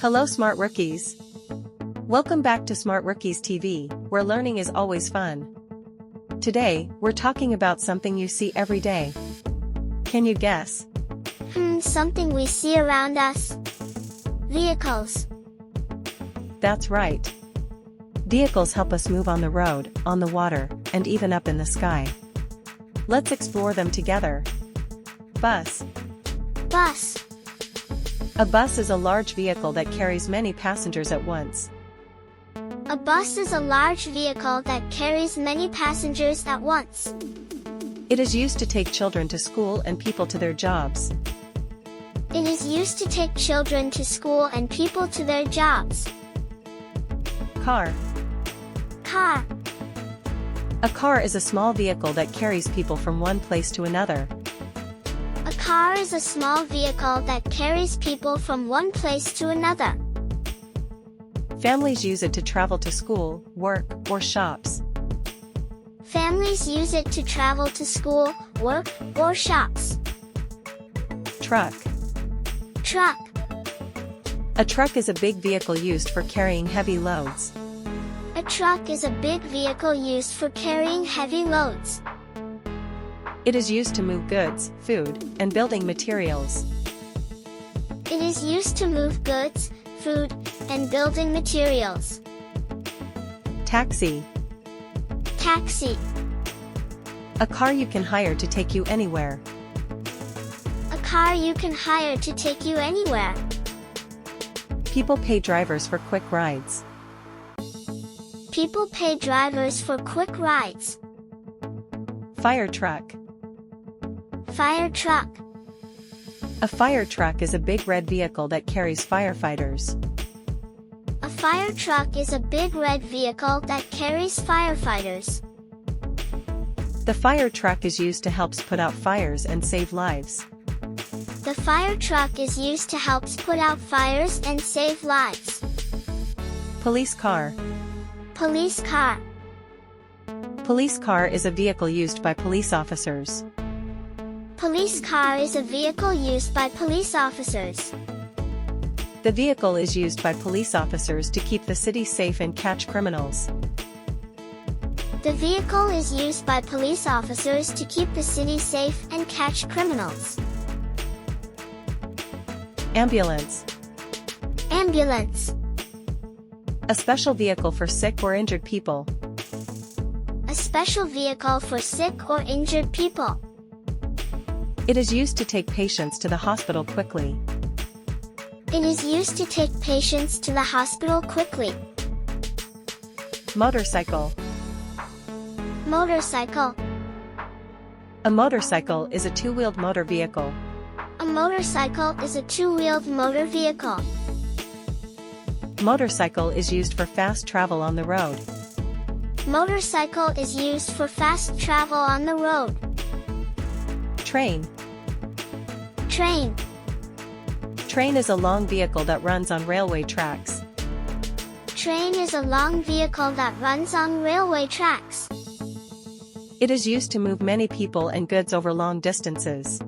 Hello Smart Rookies! Welcome back to Smart Rookies TV, where learning is always fun. Today, we're talking about something you see every day. Can you guess? Something we see around us. Vehicles. That's right. Vehicles help us move on the road, on the water, and even up in the sky. Let's explore them together. Bus. Bus. A bus is a large vehicle that carries many passengers at once. A bus is a large vehicle that carries many passengers at once. It is used to take children to school and people to their jobs. It is used to take children to school and people to their jobs. Car. Car. A car is a small vehicle that carries people from one place to another. A car is a small vehicle that carries people from one place to another. Families use it to travel to school, work, or shops. Families use it to travel to school, work, or shops. Truck. Truck. A truck is a big vehicle used for carrying heavy loads. A truck is a big vehicle used for carrying heavy loads. It is used to move goods, food, and building materials. It is used to move goods, food, and building materials. Taxi. Taxi. A car you can hire to take you anywhere. A car you can hire to take you anywhere. People pay drivers for quick rides. People pay drivers for quick rides. Fire truck. Fire truck. A fire truck is a big red vehicle that carries firefighters. A fire truck is a big red vehicle that carries firefighters. The fire truck is used to help put out fires and save lives. The fire truck is used to help put out fires and save lives. Police car. Police car. Police car is a vehicle used by police officers. Police car is a vehicle used by police officers. The vehicle is used by police officers to keep the city safe and catch criminals. The vehicle is used by police officers to keep the city safe and catch criminals. Ambulance. Ambulance. A special vehicle for sick or injured people. A special vehicle for sick or injured people. It is used to take patients to the hospital quickly. It is used to take patients to the hospital quickly. Motorcycle. Motorcycle. A motorcycle is a two-wheeled motor vehicle. A motorcycle is a two-wheeled motor vehicle. Motorcycle is used for fast travel on the road. Motorcycle is used for fast travel on the road. Train. Train. Train is a long vehicle that runs on railway tracks. Train is a long vehicle that runs on railway tracks. It is used to move many people and goods over long distances.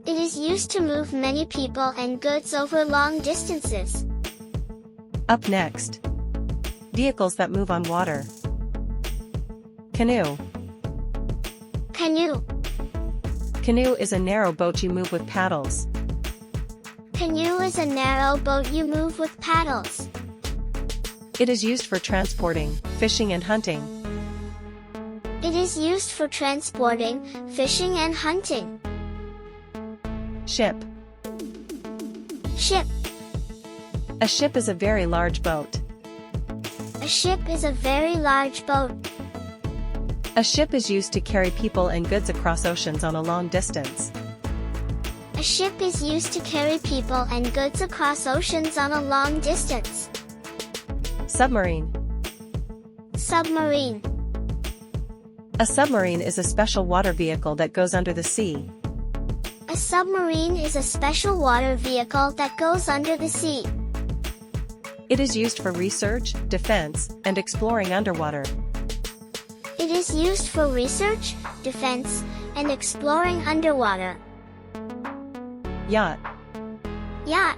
It is used to move many people and goods over long distances. Up next. Vehicles that move on water. Canoe. Canoe. Canoe is a narrow boat you move with paddles. Canoe is a narrow boat you move with paddles. It is used for transporting, fishing and hunting. It is used for transporting, fishing and hunting. Ship. Ship. A ship is a very large boat. A ship is a very large boat. A ship is used to carry people and goods across oceans on a long distance. A ship is used to carry people and goods across oceans on a long distance. Submarine. Submarine. A submarine is a special water vehicle that goes under the sea. A submarine is a special water vehicle that goes under the sea. It is used for research, defense, and exploring underwater. It is used for research, defense, and exploring underwater. Yacht. Yacht.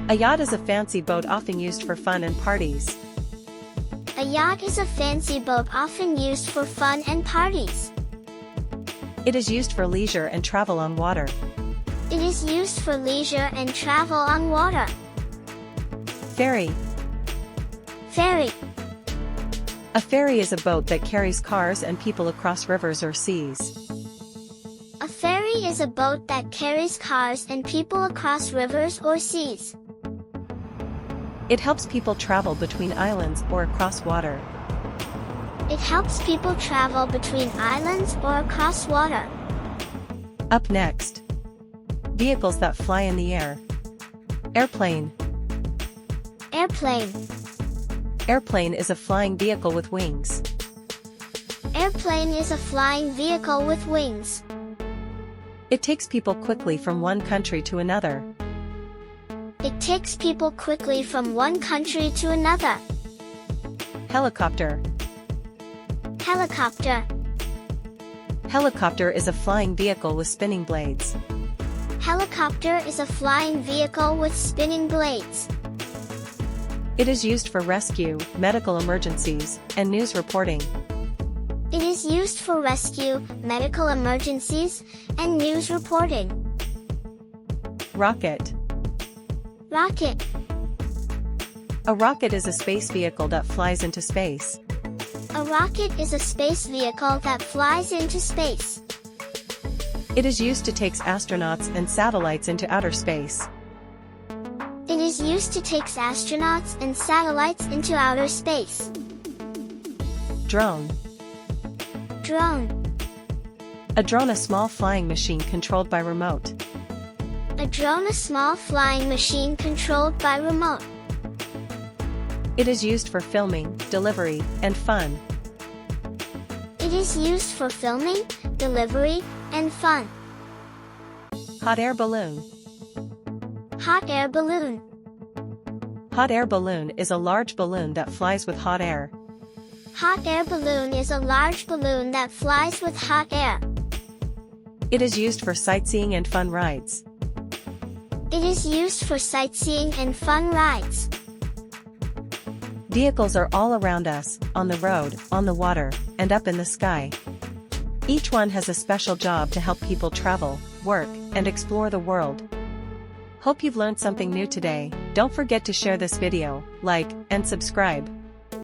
A yacht is a fancy boat often used for fun and parties. A yacht is a fancy boat often used for fun and parties. It is used for leisure and travel on water. It is used for leisure and travel on water. Ferry. Ferry. A ferry is a boat that carries cars and people across rivers or seas. A ferry is a boat that carries cars and people across rivers or seas. It helps people travel between islands or across water. It helps people travel between islands or across water. Up next. Vehicles that fly in the air. Airplane. Airplane. Airplane is a flying vehicle with wings. Airplane is a flying vehicle with wings. It takes people quickly from one country to another. It takes people quickly from one country to another. Helicopter. Helicopter. Helicopter is a flying vehicle with spinning blades. Helicopter is a flying vehicle with spinning blades. It is used for rescue, medical emergencies, and news reporting. It is used for rescue, medical emergencies, and news reporting. Rocket. Rocket. A rocket is a space vehicle that flies into space. A rocket is a space vehicle that flies into space. It is used to take astronauts and satellites into outer space. It is used to take astronauts and satellites into outer space. Drone. Drone. A drone, a small flying machine controlled by remote. A drone, a small flying machine controlled by remote. It is used for filming, delivery, and fun. It is used for filming, delivery, and fun. Hot air balloon. Hot air balloon. Hot air balloon is a large balloon that flies with hot air. Hot air balloon is a large balloon that flies with hot air. It is used for sightseeing and fun rides. It is used for sightseeing and fun rides. Vehicles are all around us, on the road, on the water, and up in the sky. Each one has a special job to help people travel, work, and explore the world. Hope you've learned something new today. Don't forget to share this video, like, and subscribe.